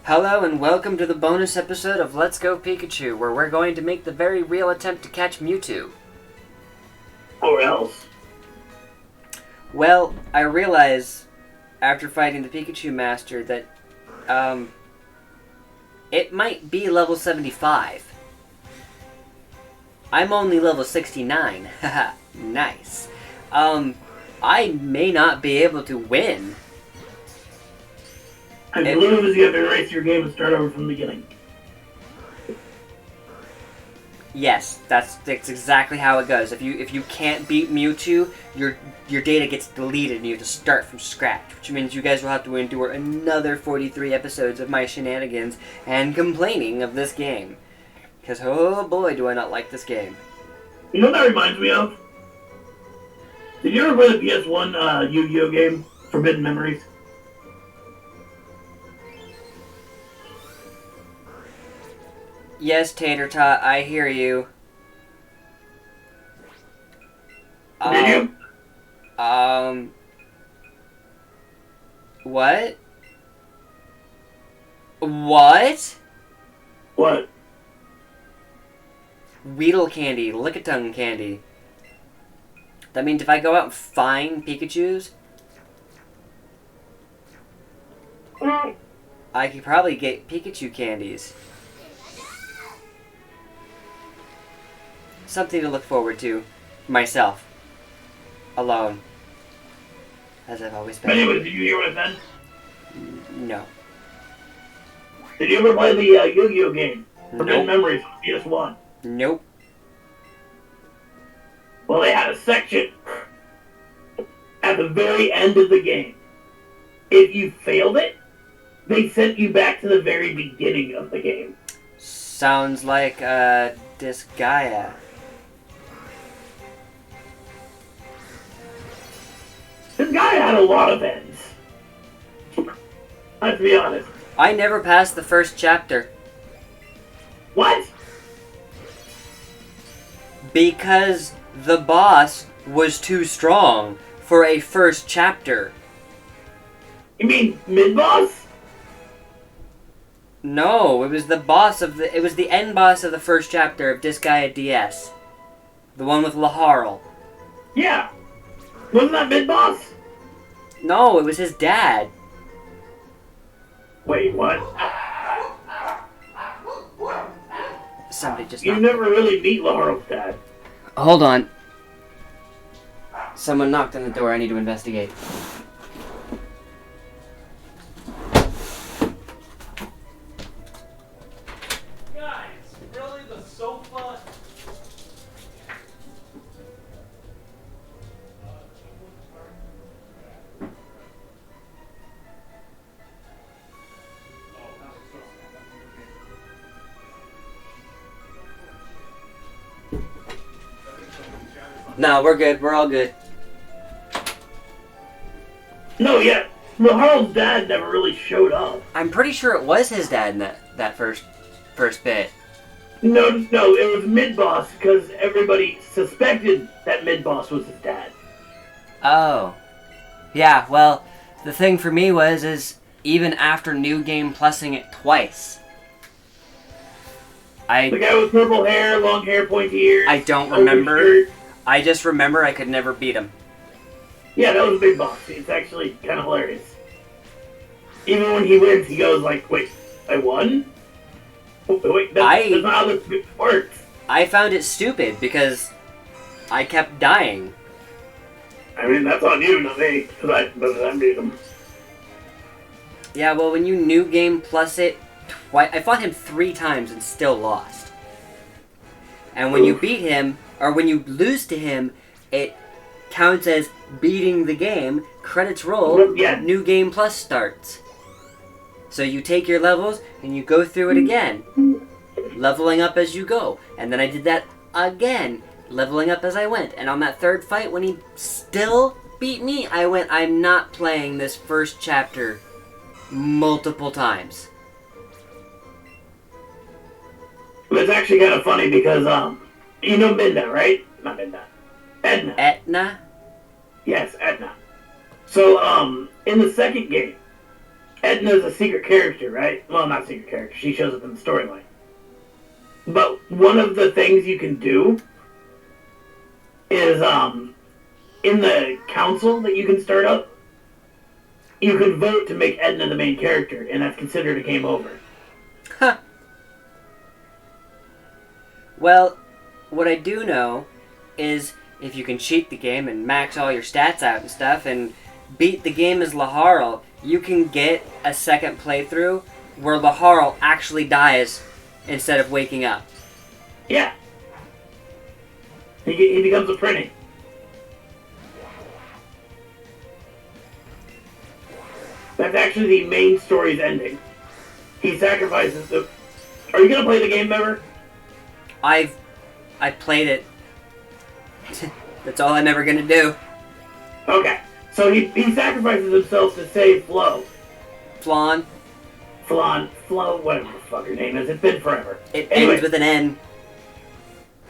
Hello and welcome to the bonus episode of Let's Go Pikachu, where we're going to make the very real attempt to catch Mewtwo. Or else. Well, I realize, after fighting the Pikachu Master, that, it might be level 75. I'm only level 69. Haha, nice. I may not be able to win. I believe you have to erase your game and start over from the beginning. Yes, that's exactly how it goes. If you can't beat Mewtwo, your data gets deleted and you have to start from scratch, which means you guys will have to endure another 43 episodes of my shenanigans and complaining of this game. Because oh boy, do I not like this game. You know what that reminds me of? Did you ever play the PS1 Yu-Gi-Oh game, Forbidden Memories? Yes, Tater Tot, I hear you. Did you? What? What? What? Weedle candy, Lickitung candy. That means if I go out and find Pikachus, I could probably get Pikachu candies. Something to look forward to. Myself. Alone. As I've always been. Anyway, did you hear what I said? No. Did you ever play the Yu-Gi-Oh game, Forbidden Nope. Memories on PS1? Nope. Well, they had a section at the very end of the game. If you failed it, they sent you back to the very beginning of the game. Sounds like, Disgaea. This guy had a lot of ends. Let's be honest. I never passed the first chapter. What? Because the boss was too strong for a first chapter. You mean mid-boss? No, it was the end boss of the first chapter of Disgaea DS. The one with Laharl. Yeah. Wasn't that mid-boss? No, it was his dad. Wait, what? Somebody just You knocked. never really meet Laharl's dad. Hold on. Someone knocked on the door. I need to investigate. Guys, really the sofa? No, we're good. We're all good. No, yeah. Laharl's dad never really showed up. I'm pretty sure it was his dad in that first bit. No, it was mid-boss because everybody suspected that mid-boss was his dad. Oh. Yeah, well, the thing for me is even after New Game Plusing it twice, The guy with purple hair, long hair, pointy ears. I don't over remember. shirt. I just remember I could never beat him. Yeah, that was a big boss. It's actually kind of hilarious. Even when he wins, he goes like, wait, I won? Wait, that's not how this works. I found it stupid because I kept dying. I mean, that's on you, not me, because I beat him. Yeah, well, when you New Game Plus it twice, I fought him 3 times and still lost. And when you beat him, or when you lose to him, it counts as beating the game, credits roll, Yeah. New Game Plus starts. So you take your levels and you go through it again, leveling up as you go. And then I did that again, leveling up as I went. And on that third fight, when he still beat me, I went, I'm not playing this first chapter multiple times. But it's actually kind of funny because, you know Midna, right? Not Midna. Edna. Etna? Yes, Edna. So, in the second game, Edna's a secret character, right? Well, not secret character. She shows up in the storyline. But one of the things you can do is, in the council that you can start up, you can vote to make Edna the main character, and that's considered a game over. Huh. Well, what I do know is if you can cheat the game and max all your stats out and stuff and beat the game as Laharl, you can get a second playthrough where Laharl actually dies instead of waking up. Yeah. He becomes a printing. That's actually the main story's ending. He sacrifices the... Are you going to play the game ever? I played it. That's all I'm ever going to do. Okay. So he sacrifices himself to save Flo. Flan. Flo, whatever the fuck her name is. It's been forever. It Anyway, ends with an N.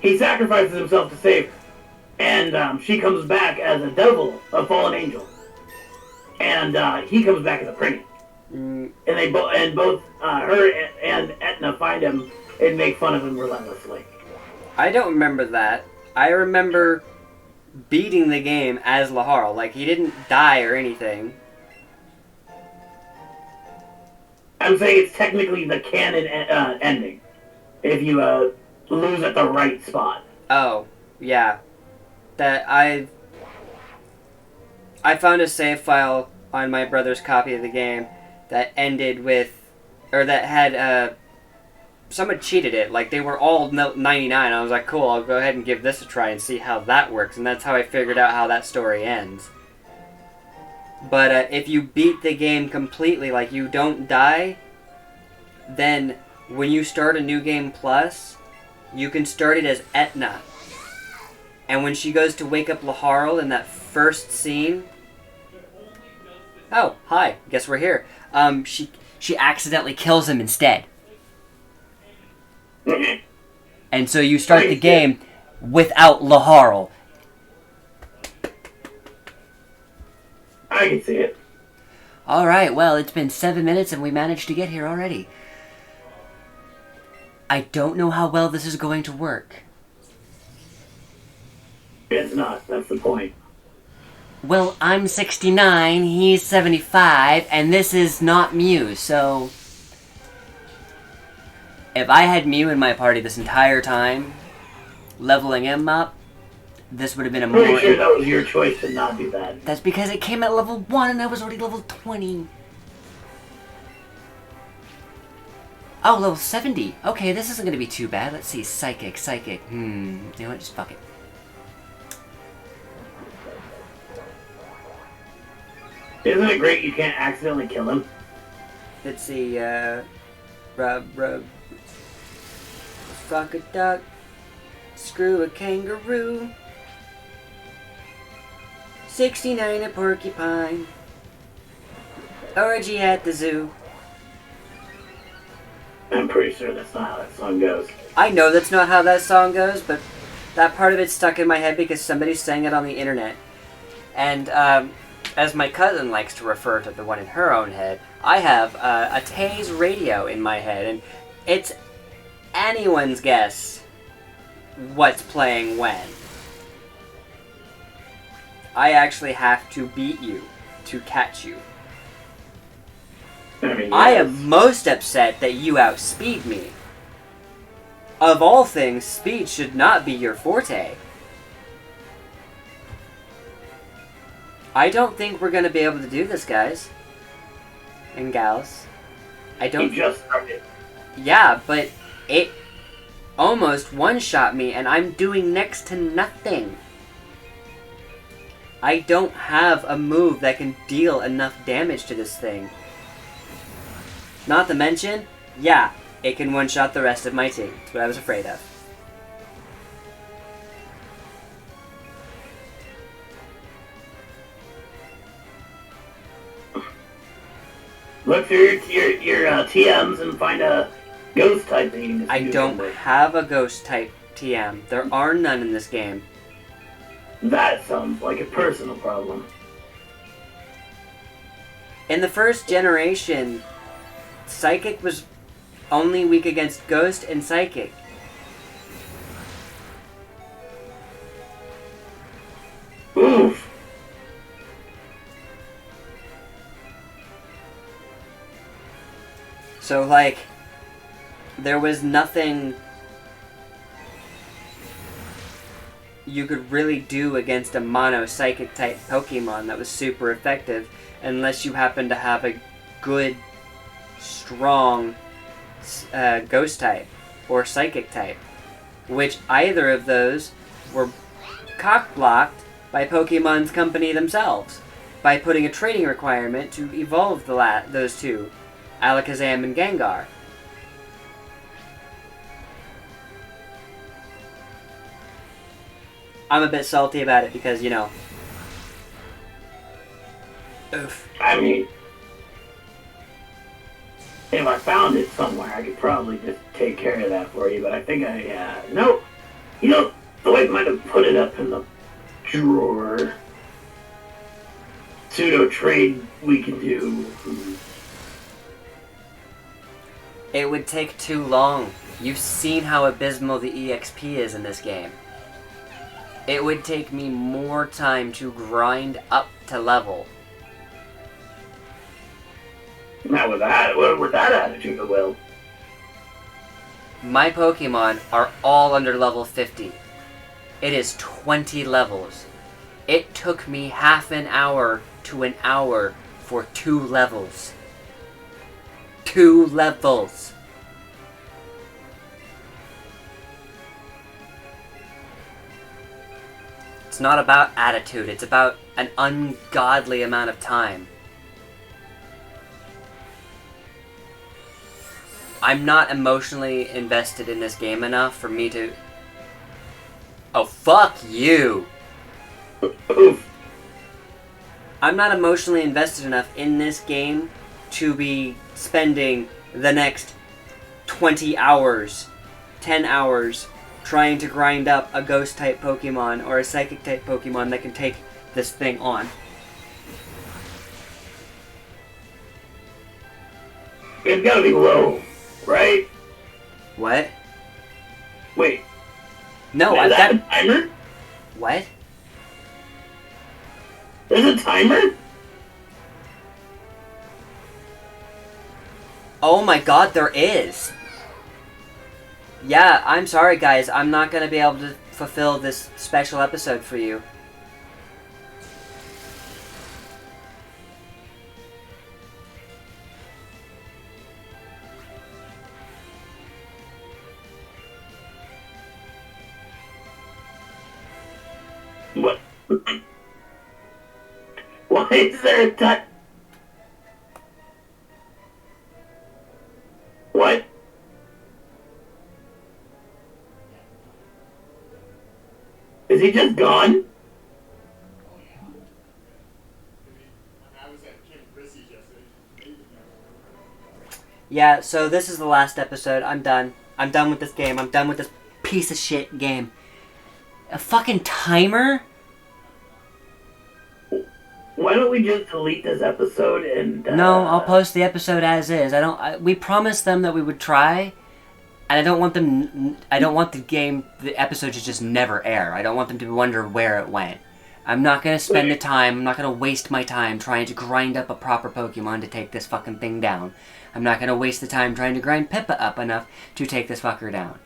he sacrifices himself to save her. And she comes back as a devil, a fallen angel. And he comes back as a printing. And they both her and Etna find him and make fun of him relentlessly. I don't remember that. I remember beating the game as Laharl. Like, he didn't die or anything. I'm saying it's technically the canon ending. If you lose at the right spot. Oh, yeah. That I found a save file on my brother's copy of the game that ended with, or that had, someone cheated it. Like, they were all 99. I was like, cool, I'll go ahead and give this a try and see how that works. And that's how I figured out how that story ends. But if you beat the game completely, like, you don't die, then when you start a New Game Plus, you can start it as Etna. And when she goes to wake up Laharl in that first scene... Oh, hi. Guess we're here. She accidentally kills him instead. And so you start the game without Laharl. I can see it. Alright, well, it's been 7 minutes and we managed to get here already. I don't know how well this is going to work. It's not. That's the point. Well, I'm 69, he's 75, and this is not Mew, so... If I had Mew in my party this entire time, leveling him up, this would have been a more... Pretty sure that was your choice to not do that. That's because it came at level 1 and I was already level 20. Oh, level 70. Okay, this isn't going to be too bad. Let's see, Psychic. You know what, just fuck it. Isn't it great you can't accidentally kill him? Let's see, fuck a duck, screw a kangaroo, 69 a porcupine, orgy at the zoo. I'm pretty sure that's not how that song goes. I know that's not how that song goes, but that part of it stuck in my head because somebody sang it on the internet. And, as my cousin likes to refer to the one in her own head, I have a Taze radio in my head, and it's anyone's guess what's playing when. I actually have to beat you to catch you. I mean, yes. I am most upset that you outspeed me. Of all things, speed should not be your forte. I don't think we're going to be able to do this, guys. And gals. I don't... You just started. Yeah, but it almost one-shot me, and I'm doing next to nothing. I don't have a move that can deal enough damage to this thing. Not to mention, yeah, it can one-shot the rest of my team. That's what I was afraid of. Look through your TMs and find a ghost type that you can I don't have a ghost type TM. There are none in this game. That sounds like a personal problem. In the first generation, Psychic was only weak against Ghost and Psychic. Oof. So, like, there was nothing you could really do against a mono Psychic type Pokemon that was super effective unless you happen to have a good, strong Ghost type or Psychic type, which either of those were cock-blocked by Pokemon's company themselves by putting a training requirement to evolve those two, Alakazam and Gengar. I'm a bit salty about it because, you know... Oof. I mean, if I found it somewhere, I could probably just take care of that for you, but I think no. You know, I might have put it up in the drawer. Pseudo trade we can do. It would take too long. You've seen how abysmal the EXP is in this game. It would take me more time to grind up to level. Not with that attitude, it will. My Pokemon are all under level 50. It is 20 levels. It took me half an hour to an hour for 2 levels. 2 levels! It's not about attitude, it's about an ungodly amount of time. I'm not emotionally invested in this game enough for me to... Oh, fuck you! I'm not emotionally invested enough in this game to be spending the next 20 hours, 10 hours, trying to grind up a Ghost-type Pokemon or a Psychic-type Pokemon that can take this thing on. It's gotta be low, right? What? Wait. No, Is I've that got... a timer? What? There's a timer? Oh my god, there is! Yeah, I'm sorry guys, I'm not gonna be able to fulfill this special episode for you. What? Why is there a timer? What? Is he just gone? Yeah, so this is the last episode. I'm done. I'm done with this game. I'm done with this piece of shit game. A fucking timer? Why don't we just delete this episode and... No, I'll post the episode as is. We promised them that we would try, and I don't want the episode to just never air. I don't want them to wonder where it went. I'm not gonna spend the time, I'm not gonna waste my time trying to grind up a proper Pokemon to take this fucking thing down. I'm not gonna waste the time trying to grind Pippa up enough to take this fucker down.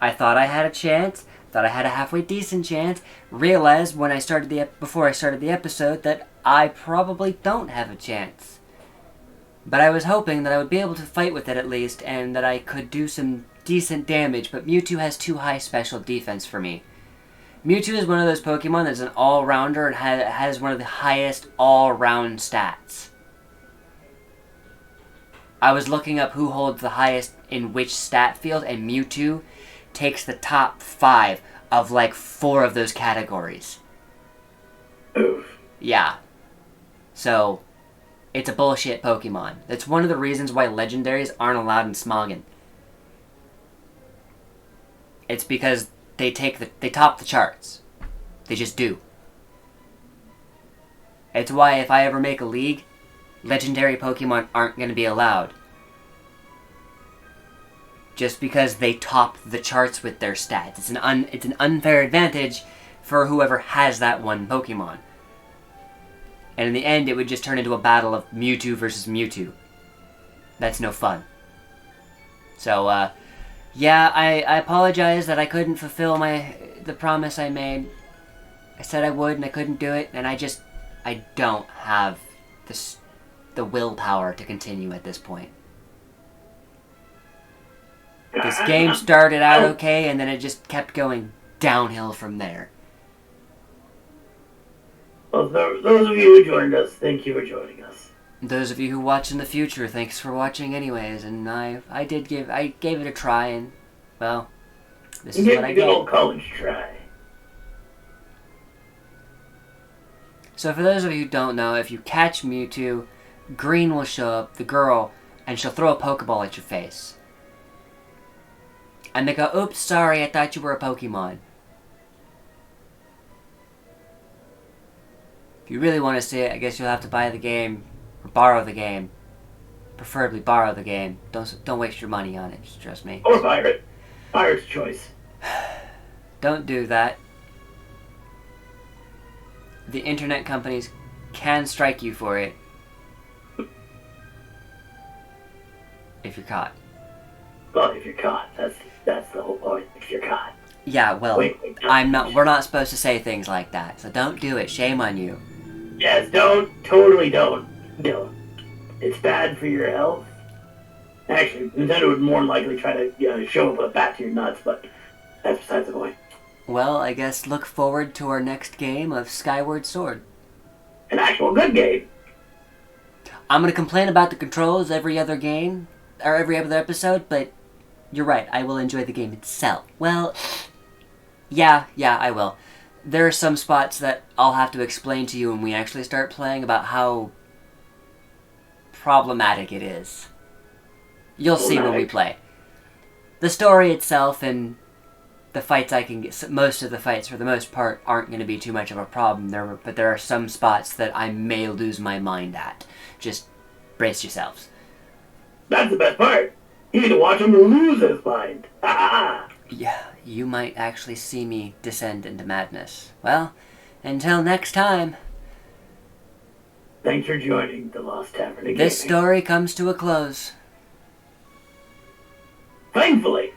I thought I had a chance, thought I had a halfway decent chance, realized when before I started the episode that I probably don't have a chance. But I was hoping that I would be able to fight with it at least, and that I could do some decent damage, but Mewtwo has too high special defense for me. Mewtwo is one of those Pokemon that's an all-rounder and has one of the highest all-round stats. I was looking up who holds the highest in which stat field, and Mewtwo takes the top 5 of like 4 of those categories. Oof. Yeah. So, it's a bullshit Pokemon. That's one of the reasons why legendaries aren't allowed in Smogon. It's because they top the charts. They just do. It's why if I ever make a league, legendary Pokemon aren't going to be allowed. Just because they top the charts with their stats. It's an unfair advantage for whoever has that one Pokemon. And in the end, it would just turn into a battle of Mewtwo versus Mewtwo. That's no fun. So, yeah, I apologize that I couldn't fulfill the promise I made. I said I would, and I couldn't do it, and I don't have the willpower to continue at this point. This game started out okay, and then it just kept going downhill from there. Well, those of you who joined us, thank you for joining us. Those of you who watch in the future, thanks for watching anyways, and I gave it a try, and, well, this is what I Good get. old college try. So for those of you who don't know, if you catch Mewtwo, Green will show up, the girl, and she'll throw a Pokeball at your face. And they go, oops, sorry, I thought you were a Pokemon. If you really want to see it, I guess you'll have to buy the game, or borrow the game. Preferably borrow the game. Don't waste your money on it, just trust me. Or pirate. Pirate's choice. Don't do that. The internet companies can strike you for it. If you're caught. Well, if you're caught, that's the whole point. If you're caught. Yeah, well, Wait, we're not supposed to say things like that, so don't do it. Shame on you. Yes, totally don't. It's bad for your health. Actually, Nintendo would more than likely try to show up with a bat to your nuts, but that's besides the point. Well, I guess look forward to our next game of Skyward Sword. An actual good game. I'm gonna complain about the controls every other game, or every other episode, but you're right, I will enjoy the game itself. Well, yeah, I will. There are some spots that I'll have to explain to you when we actually start playing about how problematic it is. You'll see when we play. The story itself and the fights I can get, most of the fights for the most part aren't going to be too much of a problem. But there are some spots that I may lose my mind at. Just brace yourselves. That's the best part. You need to watch him lose his mind. Yeah, you might actually see me descend into madness. Well, until next time. Thanks for joining the Lost Tavern of This Gaming. story comes to a close. Thankfully.